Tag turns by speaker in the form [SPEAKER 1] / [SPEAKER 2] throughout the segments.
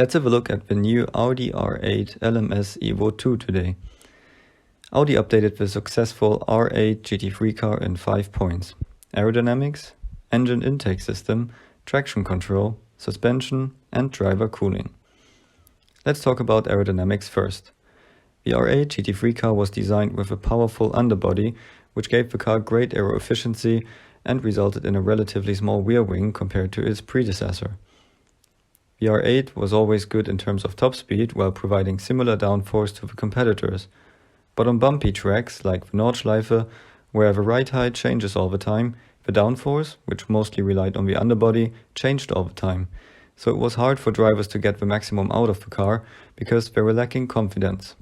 [SPEAKER 1] Let's have a look at the new Audi R8 LMS EVO2 today. Audi updated the successful R8 GT3 car in 5 points: aerodynamics, engine intake system, traction control, suspension, and driver cooling. Let's talk about aerodynamics first. The R8 GT3 car was designed with a powerful underbody, which gave the car great aero efficiency and resulted in a relatively small rear wing compared to its predecessor. The R8 was always good in terms of top speed while providing similar downforce to the competitors. But on bumpy tracks like the Nordschleife, where the ride height changes all the time, the downforce, which mostly relied on the underbody, changed all the time. So it was hard for drivers to get the maximum out of the car because they were lacking confidence.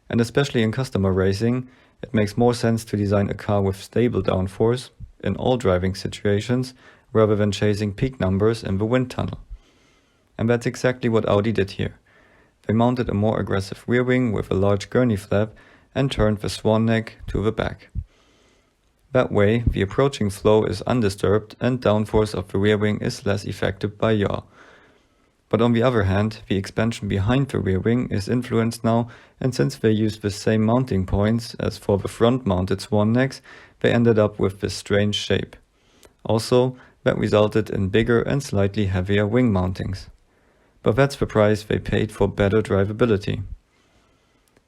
[SPEAKER 1] And especially in customer racing, it makes more sense to design a car with stable downforce in all driving situations rather than chasing peak numbers in the wind tunnel. And that's exactly what Audi did here. They mounted a more aggressive rear wing with a large gurney flap and turned the swan neck to the back. That way, the approaching flow is undisturbed and downforce of the rear wing is less affected by yaw. But on the other hand, the expansion behind the rear wing is influenced now, and since they used the same mounting points as for the front-mounted swan necks, they ended up with this strange shape. Also, that resulted in bigger and slightly heavier wing mountings. But that's the price they paid for better drivability.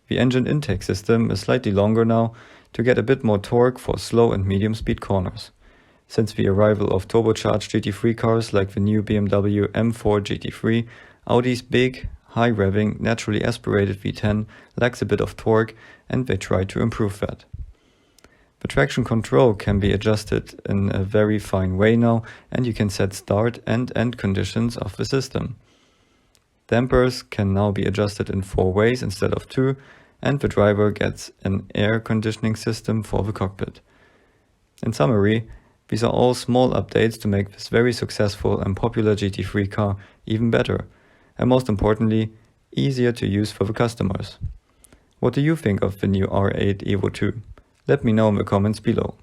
[SPEAKER 1] The engine intake system is slightly longer now to get a bit more torque for slow and medium speed corners. Since the arrival of turbocharged GT3 cars like the new BMW M4 GT3, Audi's big, high-revving, naturally aspirated V10 lacks a bit of torque, and they try to improve that. The traction control can be adjusted in a very fine way now, and you can set start and end conditions of the system. Dampers can now be adjusted in 4 ways instead of 2, and the driver gets an air conditioning system for the cockpit. In summary, these are all small updates to make this very successful and popular GT3 car even better, and most importantly, easier to use for the customers. What do you think of the new R8 EVO2? Let me know in the comments below.